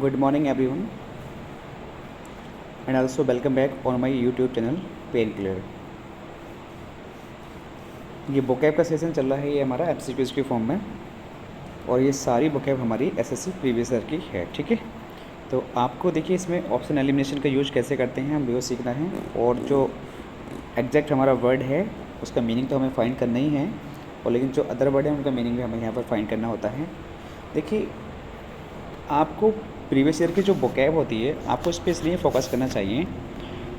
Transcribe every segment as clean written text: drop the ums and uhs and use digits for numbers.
Good morning everyone and also welcome back on my YouTube channel Painkiller। ये vocab का session चल रहा है, ये हमारा एमसीक्यूज़ की फॉर्म में, और ये सारी vocab हमारी एसएससी प्रीवियस ईयर की है। ठीक है, तो आपको देखिए इसमें ऑप्शन एलिमिनेशन का यूज कैसे करते हैं हम वो सीखना है, और जो एग्जैक्ट हमारा वर्ड है उसका मीनिंग तो हमें फाइंड करना ही है, और लेकिन जो अदर वर्ड है उनका मीनिंग भी हमें यहाँ पर फाइंड करना होता है। देखिए आपको प्रीवियस ईयर की जो वोकैब होती है आपको उस पर इसलिए फोकस करना चाहिए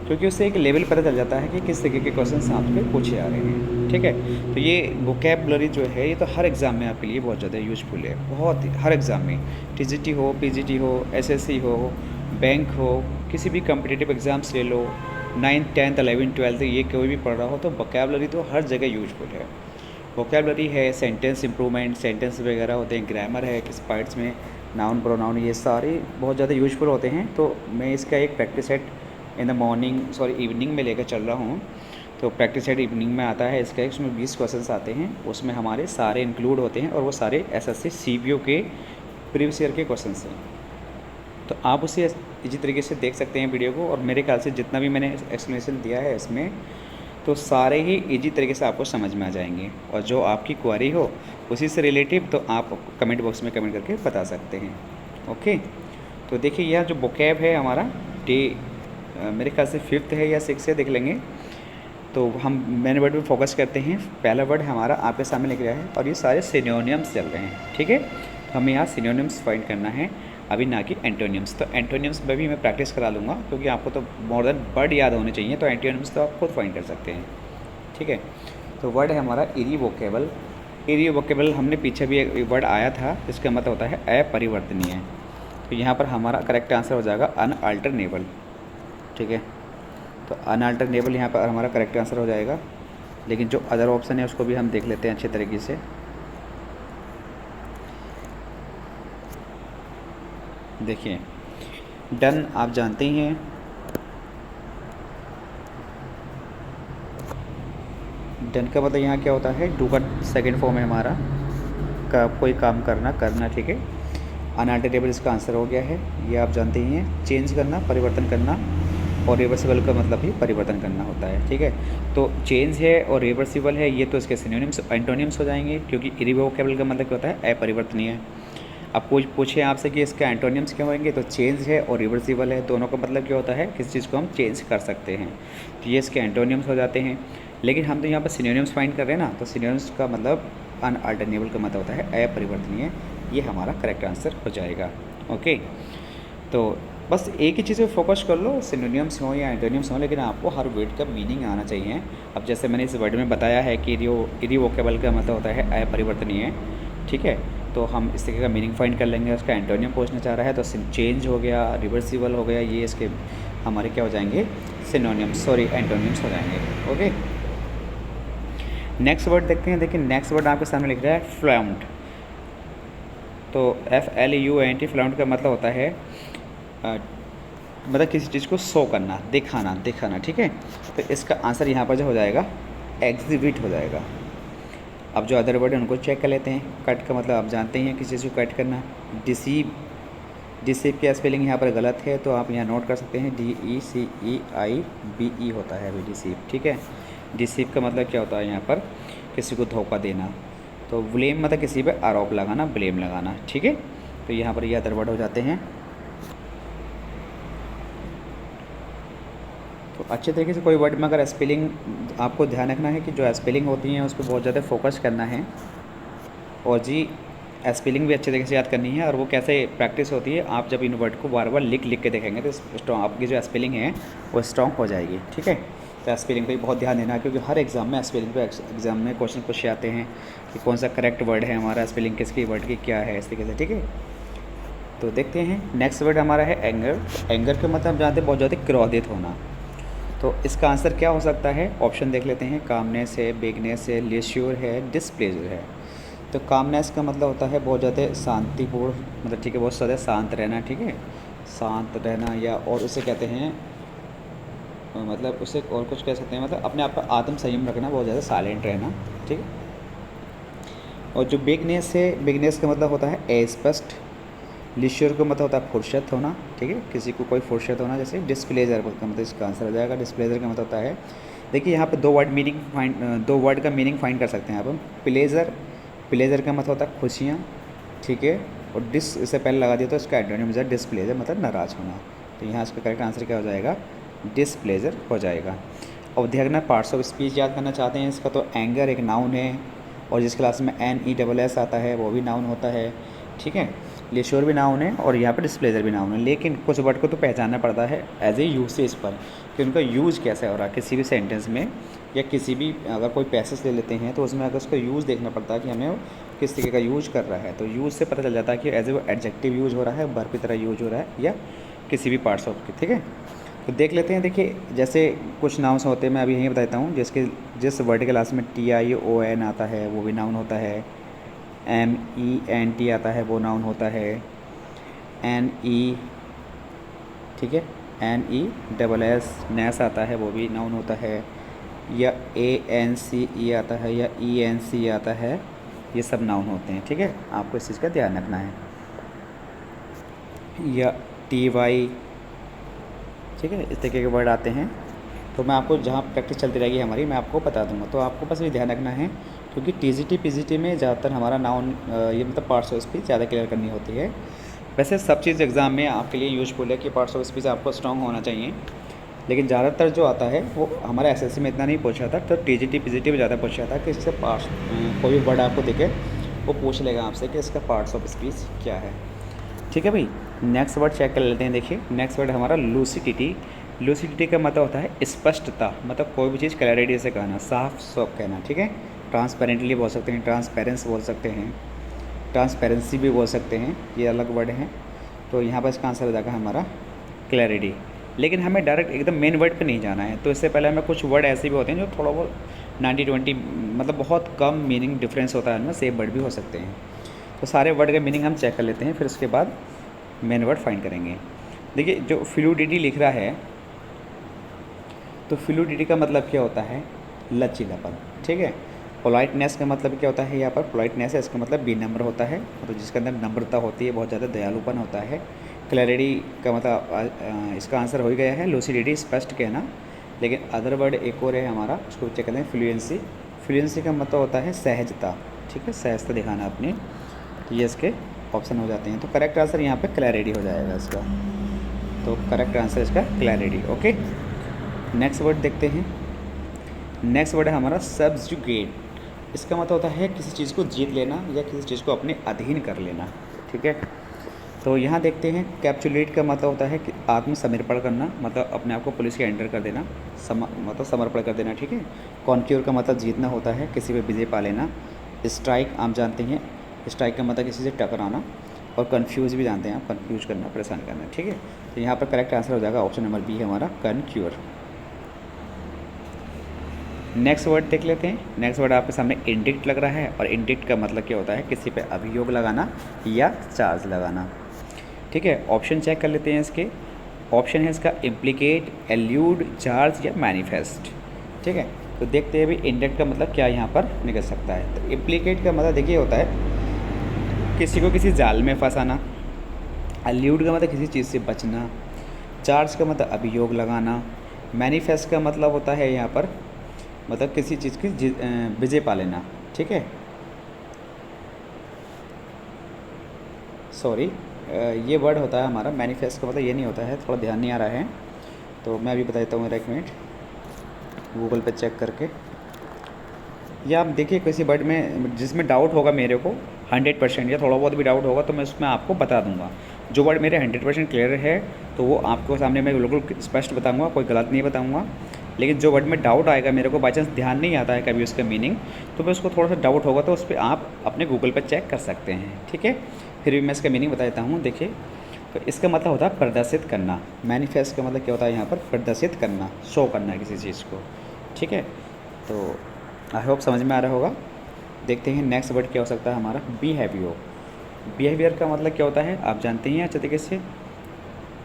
क्योंकि उससे एक लेवल पता चल जाता है कि किस तरीके के क्वेश्चन आपके पूछे आ रहे हैं। ठीक है, तो ये वोकैबलरी जो है ये तो हर एग्ज़ाम में आपके लिए बहुत ज़्यादा यूजफुल है, बहुत ही हर एग्ज़ाम में, टीजीटी हो, पीजीटी हो, एसएससी हो, बैंक हो, किसी भी कम्पिटिटिव एग्ज़ाम्स ले लो, 9th 10th 11th 12th ये कोई भी पढ़ रहा हो तो वोकैबलरी तो हर जगह यूजफुल है। वोकैबलरी है, सेंटेंस इंप्रूवमेंट, सेंटेंस वगैरह होते हैं, ग्रामर है, किस पार्ट्स में नाउन प्रोनाउन, ये सारे बहुत ज़्यादा यूजफुल होते हैं। तो मैं इसका एक practice set in the morning evening में लेकर चल रहा हूँ। तो प्रैक्टिस सेट इवनिंग में आता है इसका, उसमें 20 क्वेश्चंस आते हैं, उसमें हमारे सारे इंक्लूड होते हैं और वो सारे एसएससी सीपीओ के प्रीवियस ईयर के क्वेश्चंस हैं। तो आप उसे इसी तरीके से देख सकते हैं वीडियो को, और मेरे ख्याल से जितना भी मैंने एक्सप्लेनेशन दिया है इसमें तो सारे ही इजी तरीके से आपको समझ में आ जाएंगे, और जो आपकी क्वेरी हो उसी से रिलेटिव तो आप कमेंट बॉक्स में कमेंट करके बता सकते हैं। ओके, तो देखिए यह जो वोकैब है हमारा डे मेरे ख्याल से 5th है या 6th है, देख लेंगे। तो हम मेन वर्ड पे फोकस करते हैं। पहला वर्ड हमारा आपके सामने लिख रहा है और ये सारे सिनोनिम्स चल रहे हैं। ठीक है, तो हमें यहाँ सिनोनिम्स फाइंड करना है अभी, ना कि एंटोनिम्स। तो एंटोनिम्स में भी मैं प्रैक्टिस करा लूँगा क्योंकि आपको तो मोर देन वर्ड याद होने चाहिए, तो एंटोनिम्स तो आप खुद फाइंड कर सकते हैं। ठीक है, तो वर्ड है हमारा इरिवोकेबल। इरिवोकेबल हमने पीछे भी एक वर्ड आया था, इसका मतलब होता है अपरिवर्तनीय। तो यहाँ पर हमारा करेक्ट आंसर हो जाएगा अनअल्टरनेबल। ठीक है, तो अनअल्टरनेबल यहाँ पर हमारा करेक्ट आंसर हो जाएगा, लेकिन जो अदर ऑप्शन है उसको भी हम देख लेते हैं अच्छे तरीके से। देखिए डन आप जानते ही हैं, डन का मतलब यहाँ क्या होता है, डू का सेकेंड फॉर्म है हमारा, कोई काम करना। ठीक है, अनअल्टरेबल इसका आंसर हो गया है, ये आप जानते ही हैं। चेंज करना, परिवर्तन करना, और रिवर्सिबल का मतलब ही परिवर्तन करना होता है। ठीक है, तो चेंज है और रिवर्सिबल है, ये तो इसके सिनोनिम्स एंटोनिम्स हो जाएंगे, क्योंकि इरिवोकेबल का मतलब क्या होता है, अपरिवर्तनीय। अब पूछे आपसे कि इसके एंटोनिम्स क्या होंगे, तो चेंज है और रिवर्सिबल है, दोनों का मतलब क्या होता है, किसी चीज़ को हम चेंज कर सकते हैं, तो ये इसके एंटोनिम्स हो जाते हैं। लेकिन हम तो यहाँ पर सिनोनिम्स फाइंड कर रहे हैं ना, तो सिनोनिम्स का मतलब अनअल्टरनेबल का मतलब होता है अपरिवर्तनीय, ये हमारा करेक्ट आंसर हो जाएगा। ओके, तो बस एक ही चीज़ पे फोकस कर लो, सिनोनिम्स हो या एंटोनिम्स हो, लेकिन आपको हर वर्ड का मीनिंग आना चाहिए। अब जैसे मैंने इस वर्ड में बताया है कि इरिवोकेबल का मतलब होता है अपरिवर्तनीय। ठीक है, तो हम इस तरीके का मीनिंग फाइंड कर लेंगे। उसका एंटोनियम पूछना चाह रहा है तो चेंज हो गया, रिवर्सिबल हो गया, ये इसके हमारे क्या हो जाएंगे, सिनोनिम्स एंटोनिम्स हो जाएंगे। ओके, नेक्स्ट वर्ड देखते हैं। देखिए नेक्स्ट वर्ड आपके सामने लिख रहा है फ्लाउंट। तो FLUNT फ्लाउंट का मतलब होता है मतलब किसी चीज़ को शो करना, दिखाना। ठीक है, तो इसका आंसर यहाँ पर जो हो जाएगा एग्जिबिट हो जाएगा। अब जो अदर वर्ड है उनको चेक कर लेते हैं। कट का मतलब आप जानते ही हैं किसी चीज़ को कट करना। डिसीव की स्पेलिंग यहाँ पर गलत है, तो आप यहाँ नोट कर सकते हैं, DECEIBE होता है अभी डिसीव। ठीक है, डिसीव का मतलब क्या होता है, यहाँ पर किसी को धोखा देना। तो ब्लेम मतलब किसी पर आरोप लगाना, ब्लेम लगाना। ठीक है, तो यहाँ पर ये अदर वर्ड हो जाते हैं। तो अच्छे तरीके से कोई वर्ड में अगर स्पेलिंग आपको ध्यान रखना है कि जो स्पेलिंग होती हैं उस पर बहुत ज़्यादा फोकस करना है, और जी स्पेलिंग भी अच्छे तरीके से याद करनी है। और वो कैसे प्रैक्टिस होती है, आप जब इन वर्ड को बार बार लिख के देखेंगे तो स्ट्रॉन्ग आपकी जो स्पेलिंग है वो स्ट्रॉन्ग हो जाएगी। ठीक है, तो स्पेलिंग पे बहुत ध्यान देना है, क्योंकि हर एग्ज़ाम में स्पेलिंग पे एग्ज़ाम में क्वेश्चन पूछे आते हैं कि कौन सा करेक्ट वर्ड है हमारा, स्पेलिंग किसकी वर्ड की क्या है, इस तरीके से। ठीक है, तो देखते हैं नेक्स्ट वर्ड हमारा है एंगर। एंगर का मतलब जानते हैं बहुत ज़्यादा क्रोधित होना। तो इसका आंसर क्या हो सकता है, ऑप्शन देख लेते हैं। कामनेस है, बिगनेस है, लेश्योर है, डिसप्लेजर है। तो कामनेस का मतलब होता है बहुत ज़्यादा शांतिपूर्ण, मतलब ठीक है, बहुत ज़्यादा शांत रहना। ठीक है, शांत रहना, या और उसे कहते हैं मतलब उसे और कुछ कह सकते हैं, मतलब अपने आप पर आत्म संयम रखना, बहुत ज़्यादा साइलेंट रहना। ठीक है, और जो बिगनेस है, बिगनेस का मतलब होता है अस्पष्ट, लिश्योर का मतलब होता है फुर्सत होना, ठीक है, किसी को कोई फुर्सत होना। जैसे डिस्प्लेजर का मतलब इसका आंसर हो जाएगा। डिस्प्लेजर का मतलब होता है, देखिए यहाँ पे दो वर्ड का मीनिंग फाइंड कर सकते हैं आप। हम प्लेजर का मतलब होता है खुशियाँ, ठीक है, और डिस इससे पहले लगा दिया तो इसका एंटोनिम हो जाए डिस्प्लेजर, मतलब नाराज़ होना। तो यहाँ इसका करेक्ट आंसर क्या हो जाएगा, डिस्प्लेजर हो जाएगा। और ध्यान रखना, पार्ट्स ऑफ स्पीच याद करना चाहते हैं इसका, तो एंगर एक नाउन है, और जिस क्लास में NESS आता है वो भी नाउन होता है, ठीक है। लेश्योर भी नाउन है और यहाँ पर डिस्प्लेजर भी नाउन है, लेकिन कुछ वर्ड को तो पहचानना पड़ता है एज ए यूसेज पर कि उनका यूज़ कैसा हो रहा है किसी भी सेंटेंस में, या किसी भी अगर कोई पैसेज ले लेते हैं तो उसमें अगर उसका यूज़ देखना पड़ता है कि हमें किस तरीके का यूज कर रहा है। तो यूज़ से पता चल जाता है कि एज ए एडजेक्टिव यूज हो रहा है, वर्ब की तरह यूज हो रहा है, या किसी भी पार्ट्स ऑफ के, ठीक है। तो देख लेते हैं। देखिए जैसे कुछ नाउन्स होते हैं, मैं अभी यहीं बताता हूँ, जिस वर्ड के लास्ट में TION आता है वो भी नाउन होता है, MENT आता है वो नाउन होता है, NE, ठीक है, NESS नेस आता है वो भी नाउन होता है, या ANCE आता है, या ENC आता है, ये सब नाउन होते हैं, ठीक है। आपको इस चीज़ का ध्यान रखना है। या TY, ठीक है, इस तरीके के वर्ड आते हैं। तो मैं आपको जहाँ प्रैक्टिस चलती रहेगी हमारी, मैं आपको बता दूंगा। तो आपको बस ये ध्यान रखना है, क्योंकि TGT PGT में ज़्यादातर हमारा नाउन ये मतलब पार्ट्स ऑफ स्पीच ज़्यादा क्लियर करनी होती है। वैसे सब चीज़ एग्ज़ाम में आपके लिए यूजफुल है कि पार्ट्स ऑफ स्पीच आपको स्ट्रॉन्ग होना चाहिए, लेकिन ज़्यादातर जो आता है वो हमारा SSC में इतना नहीं पूछा था, तो TGT PGT में ज़्यादा पूछा था कि इससे पार्ट्स कोई भी वर्ड आपको दिखे वो पूछ लेगा आपसे कि इसका पार्ट्स ऑफ स्पीच क्या है, ठीक है भाई। नेक्स्ट वर्ड चेक कर लेते हैं। देखिए नेक्स्ट वर्ड हमारा लूसिडिटी। लूसिडिटी का मतलब होता है स्पष्टता, मतलब कोई भी चीज़ क्लैरिटी से कहना, साफ साफ कहना, ठीक है। ट्रांसपेरेंटली बोल सकते हैं, ट्रांसपेरेंस बोल सकते हैं, ट्रांसपेरेंसी भी बोल सकते हैं, ये अलग वर्ड हैं। तो यहाँ पर इसका आंसर हो जाएगा हमारा क्लैरिटी। लेकिन हमें डायरेक्ट एकदम मेन वर्ड पे नहीं जाना है, तो इससे पहले हमें कुछ वर्ड ऐसे भी होते हैं जो थोड़ा बहुत 90-20 मतलब बहुत कम मीनिंग डिफरेंस होता है उनमें, सेम वर्ड भी हो सकते हैं। तो सारे वर्ड का मीनिंग हम चेक कर लेते हैं, फिर उसके बाद मेन वर्ड फाइंड करेंगे। देखिए जो फ्लूडिटी लिख रहा है, तो फ्लूडिटी का मतलब क्या होता है, लचीलापन, ठीक है। पोलाइटनेस का मतलब क्या होता है, यहाँ पर पोलाइटनेस है, इसका मतलब विनम्र होता है, मतलब जिसके अंदर नम्रता होती है, बहुत ज़्यादा दयालुपन होता है। क्लैरिटी का मतलब इसका आंसर हो ही गया है, लूसिडिटी स्पष्ट कहना। लेकिन अदर वर्ड एक और है हमारा, उसको चेक करते हैं, फ्लुएंसी। फ्लुएंसी का मतलब होता है सहजता, ठीक है, सहजता दिखाना अपनी। तो ये इसके ऑप्शन हो जाते हैं। तो करेक्ट आंसर यहाँ पे क्लैरिटी हो जाएगा इसका। तो करेक्ट आंसर इसका क्लैरिटी। ओके, नेक्स्ट वर्ड देखते हैं। नेक्स्ट वर्ड है हमारा सब्जुगेट। इसका मतलब होता है किसी चीज़ को जीत लेना या किसी चीज़ को अपने अधीन कर लेना, ठीक है। तो यहाँ देखते हैं, कैप्चुलेट का मतलब होता है कि आत्मसमर्पण करना, मतलब अपने आप को पुलिस के अंडर कर देना, मतलब समर्पण कर देना, ठीक है। कॉन्क्योर का मतलब जीतना होता है, किसी पे विजय पा लेना। स्ट्राइक आप जानते हैं, स्ट्राइक का मतलब किसी से टकराना। और कन्फ्यूज़ भी जानते हैं आप, कन्फ्यूज करना, परेशान करना, ठीक है। तो यहाँ पर करेक्ट आंसर हो जाएगा ऑप्शन नंबर बी है हमारा, कन्क्योर। नेक्स्ट वर्ड देख लेते हैं। नेक्स्ट वर्ड आपके सामने इंडिक्ट लग रहा है, और इंडिक्ट का मतलब क्या होता है, किसी पे अभियोग लगाना या चार्ज लगाना, ठीक है। ऑप्शन चेक कर लेते हैं इसके। ऑप्शन है इसका इम्प्लीकेट, एल्यूड, चार्ज या मैनिफेस्ट, ठीक है। तो देखते हैं अभी इंडिक्ट का मतलब क्या यहाँ पर निकल सकता है। तो इम्प्लीकेट का मतलब देखिए होता है किसी को किसी जाल में फंसाना। एल्यूड का मतलब किसी चीज़ से बचना। चार्ज का मतलब अभियोग लगाना। मैनिफेस्ट का मतलब होता है यहाँ पर मतलब किसी चीज़ की विजय पा लेना, ठीक है। सॉरी, ये वर्ड होता है हमारा, मैनिफेस्ट का मतलब ये नहीं होता है, थोड़ा ध्यान नहीं आ रहा है, तो मैं अभी बता देता हूँ, मेरा एक मिनट गूगल पे चेक करके। या आप देखिए किसी वर्ड में जिसमें डाउट होगा मेरे को 100% या थोड़ा बहुत भी डाउट होगा तो मैं उसमें आपको बता दूंगा। जो वर्ड मेरे 100% क्लियर है तो वो आपको सामने मैं बिल्कुल स्पष्ट बताऊंगा, कोई गलत नहीं बताऊंगा। लेकिन जो वर्ड में डाउट आएगा, मेरे को बाई चांस ध्यान नहीं आता है कभी उसका मीनिंग, तो मैं उसको थोड़ा सा डाउट होगा तो उस पर आप अपने गूगल पर चेक कर सकते हैं, ठीक है। फिर भी मैं इसका मीनिंग बता देता हूँ। देखिए, तो इसका मतलब होता है प्रदर्शित करना। मैनिफेस्ट का मतलब क्या होता है यहाँ पर, प्रदर्शित करना, शो करना किसी चीज़ को, ठीक है। तो आई होप समझ में आ रहा होगा। देखते हैं नेक्स्ट वर्ड क्या हो सकता है हमारा, बिहेवियर। बिहेवियर का मतलब क्या होता है आप जानते हैं अच्छे तरीके से।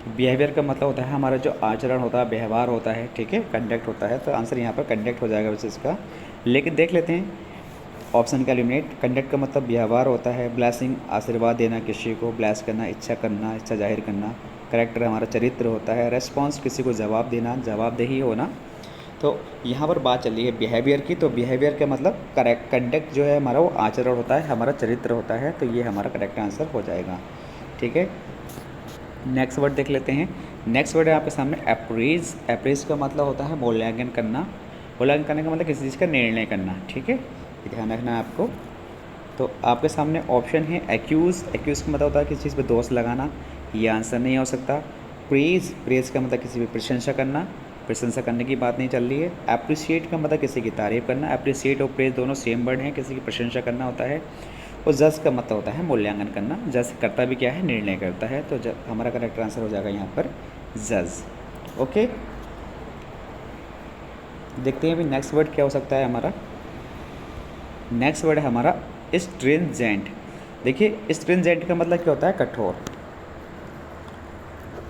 बिहेवियर का मतलब होता है हमारा जो आचरण होता है, व्यवहार होता है, ठीक है, कंडक्ट होता है। तो आंसर यहाँ पर कंडक्ट हो जाएगा वैसे इसका। लेकिन देख लेते हैं ऑप्शन का एलिमिनेट, कंडक्ट का मतलब व्यवहार होता है, ब्लेसिंग आशीर्वाद देना, किसी को ब्लेस करना, इच्छा जाहिर करना। करेक्टर हमारा चरित्र होता है। रेस्पॉन्स किसी को जवाब देना, जवाबदेही होना। तो यहाँ पर बात चल रही है बिहेवियर की, तो बिहेवियर का मतलब करेक्ट कंडक्ट जो है हमारा वो आचरण होता है, हमारा चरित्र होता है। तो ये हमारा करेक्ट आंसर हो जाएगा। ठीक है, नेक्स्ट वर्ड देख लेते हैं। नेक्स्ट वर्ड है आपके सामने अप्रेज। अप्रेज का मतलब होता है मूल्यांकन करना। मूल्यांकन करने का मतलब किसी चीज़ का निर्णय करना। ठीक है, ये ध्यान रखना है आपको। तो आपके सामने ऑप्शन है एक्यूज़। एक्यूज़ का मतलब होता है किसी चीज़ पे दोष लगाना, ये आंसर नहीं हो सकता। प्रेज, प्रेज का मतलब किसी पे प्रशंसा करना, प्रशंसा करने की बात नहीं चल रही है। अप्रिशिएट का मतलब किसी की तारीफ़ करना। अप्रिशिएट और प्रेज दोनों सेम वर्ड हैं, किसी की प्रशंसा करना होता है। और जज का मतलब होता है मूल्यांकन करना। जज करता भी क्या है, निर्णय करता है। तो हमारा करेक्ट आंसर हो जाएगा यहाँ पर जज। ओके, देखते हैं अभी नेक्स्ट वर्ड क्या हो सकता है हमारा। नेक्स्ट वर्ड है हमारा स्ट्रिंजेंट। देखिए स्ट्रिंजेंट का मतलब क्या होता है, कठोर।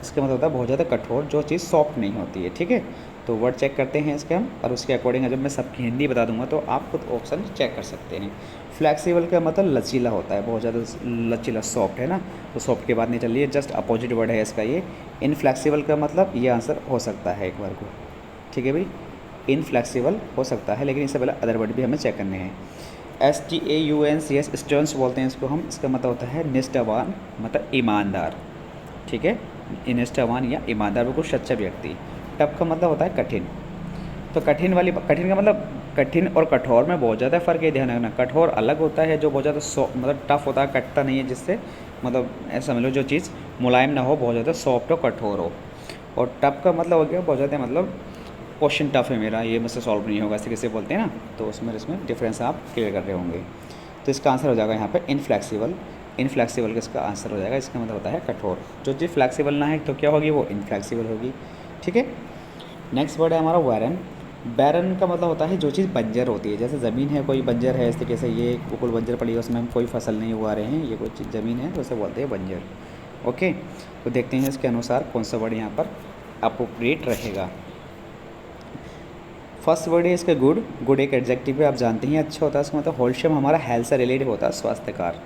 इसका मतलब होता है बहुत ज़्यादा कठोर, जो चीज़ सॉफ्ट नहीं होती है। ठीक है, तो वर्ड चेक करते हैं इसके हम, और उसके अकॉर्डिंग जब मैं सबकी हिंदी बता दूंगा तो आप खुद ऑप्शन चेक कर सकते हैं। फ्लैक्सिबल का मतलब लचीला होता है, बहुत ज़्यादा लचीला, सॉफ्ट है ना, तो सॉफ्ट की बात नहीं चल रही है, जस्ट अपोजिट वर्ड है इसका ये। इनफ्लैक्सिबल का मतलब ये आंसर हो सकता है एक बार को। ठीक है भाई, इनफ्लैक्सिबल हो सकता है, लेकिन इससे पहले अदर वर्ड भी हमें चेक करने हैं। STAUNCS, स्टर्न्स बोलते हैं इसको हम। इसका मतलब होता है निष्ठावान, मतलब ईमानदार। ठीक है, निष्ठावान या ईमानदार, बिल्कुल सच्चा व्यक्ति। टफ का मतलब होता है कठिन। तो कठिन का मतलब कठिन और कठोर में बहुत ज़्यादा फ़र्क है, ध्यान रखना। कठोर अलग होता है, जो बहुत ज़्यादा मतलब टफ होता है, कटता नहीं है, जिससे मतलब ऐसा समझ लो जो चीज़ मुलायम ना हो, बहुत ज़्यादा सॉफ्ट हो, कठोर हो। और टफ का मतलब हो गया बहुत ज़्यादा मतलब क्वेश्चन टफ है मेरा, ये मुझसे सॉल्व नहीं होगा, ऐसे कैसे बोलते हैं ना, तो उसमें डिफरेंस आप क्लियर कर रहे होंगे। तो इसका आंसर हो जाएगा यहाँ पे इनफ्लैक्सिबल। इनफ्लैक्सिबल का इसका आंसर हो जाएगा, इसका मतलब होता है कठोर। जो चीज़ फ्लैक्सिबल ना है तो क्या होगी, वो इनफ्लैक्सिबल होगी। ठीक है, नेक्स्ट वर्ड है हमारा बैरन। बैरन का मतलब होता है जो चीज़ बंजर होती है, जैसे ज़मीन है कोई बंजर है, इस तरीके से ये बिल्कुल बंजर पड़ी है, उसमें हम कोई फसल नहीं उगा रहे हैं, ये कोई चीज़ ज़मीन है तो उसे बोलते हैं बंजर। ओके, तो देखते हैं इसके अनुसार कौन सा वर्ड यहाँ पर अप्रोप्रिएट रहेगा। फर्स्ट वर्ड है इसका गुड। गुड एक एडजेक्टिव है, आप जानते हैं अच्छा होता है, इसका मतलब होलशम हमारा हेल्थ से रिलेटेड होता है, स्वास्थ्यकार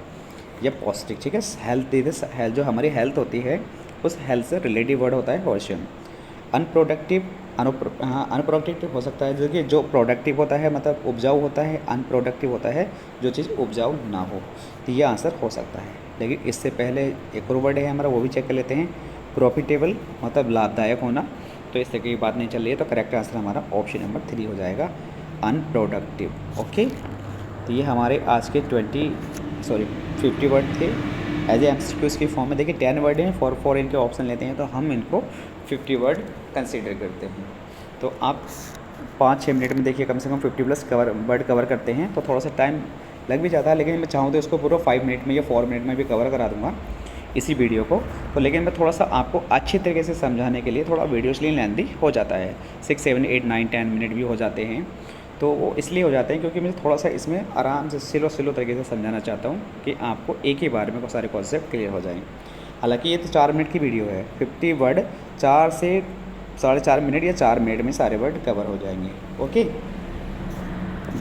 या पौष्टिक। ठीक है, हेल्थ जो हमारी हेल्थ होती है उस हेल्थ से रिलेटिव वर्ड होता है होलशम। अनप्रोडक्टिव, अनप्रोडक्टिव हो सकता है, देखिए जो प्रोडक्टिव होता है मतलब उपजाऊ होता है, अनप्रोडक्टिव होता है जो चीज़ उपजाऊ ना हो, तो ये आंसर हो सकता है। लेकिन इससे पहले एक और वर्ड है हमारा, वो भी चेक कर लेते हैं। प्रॉफिटेबल मतलब लाभदायक होना, तो इस तरह की बात नहीं चल रही है, तो करेक्ट आंसर हमारा ऑप्शन नंबर 3 हो जाएगा, अनप्रोडक्टिव। ओके, तो ये हमारे आज के 50 वर्ड थे एज ए MCQs की फॉर्म में। देखिए 10 वर्ड हैं, 4 इनके ऑप्शन लेते हैं, तो हम इनको 50 वर्ड कंसीडर करते हैं। तो आप 5-6 मिनट में देखिए कम से कम 50+ वर्ड कवर करते हैं, तो थोड़ा सा टाइम लग भी जाता है, लेकिन मैं चाहूँ तो इसको पूरा 5 मिनट में या 4 मिनट में भी कवर करा दूँगा इसी वीडियो को। तो लेकिन मैं थोड़ा सा आपको अच्छे तरीके से समझाने के लिए थोड़ा वीडियो इसलिए लेंथी हो जाता है, 6, 7, 8, 9, 10 मिनट भी हो जाते हैं। तो वो इसलिए हो जाते हैं क्योंकि मुझे थोड़ा सा इसमें आराम से स्लो तरीके से समझाना चाहता हूँ कि आपको एक ही बार में सारे कॉन्सेप्ट क्लियर हो जाएँ। हालांकि ये तो 4 मिनट की वीडियो है, 50 वर्ड 4 से 4.5 मिनट या 4 मिनट में सारे वर्ड कवर हो जाएंगे। ओके,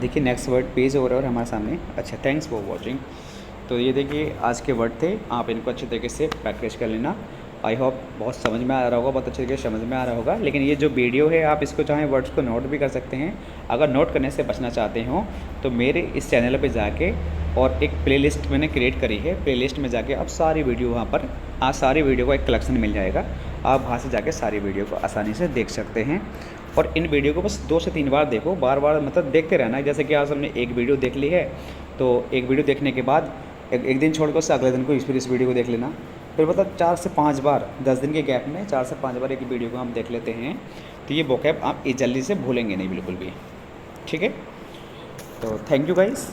देखिए नेक्स्ट वर्ड पेज ओवर हमारे सामने। अच्छा, थैंक्स फॉर वॉचिंग। तो ये देखिए आज के वर्ड थे, आप इनको अच्छे तरीके से प्रैक्टिस कर लेना। आई होप बहुत समझ में आ रहा होगा, बहुत अच्छे तरीके से समझ में आ रहा होगा। लेकिन ये जो वीडियो है आप इसको चाहें वर्ड्स को नोट भी कर सकते हैं। अगर नोट करने से बचना चाहते हो तो मेरे इस चैनल पे जाके और एक प्लेलिस्ट मैंने क्रिएट करी है, प्लेलिस्ट में जाके आप सारी वीडियो वहाँ पर सारी वीडियो का एक कलेक्शन मिल जाएगा, आप वहाँ से जाके सारी वीडियो को आसानी से देख सकते हैं। और इन वीडियो को बस 2 से 3 बार देखो, बार बार मतलब देखते रहना। जैसे कि आज हमने एक वीडियो देख ली है, तो एक वीडियो देखने के बाद एक दिन छोड़कर उससे अगले दिन को फिर इस वीडियो को देख लेना। फिर मतलब 4 से 5 बार 10 दिन के गैप में 4 से 5 बार एक वीडियो को हम देख लेते हैं, तो ये वोकैब आप जल्दी से भूलेंगे नहीं बिल्कुल भी। ठीक है, तो थैंक यू गाइस।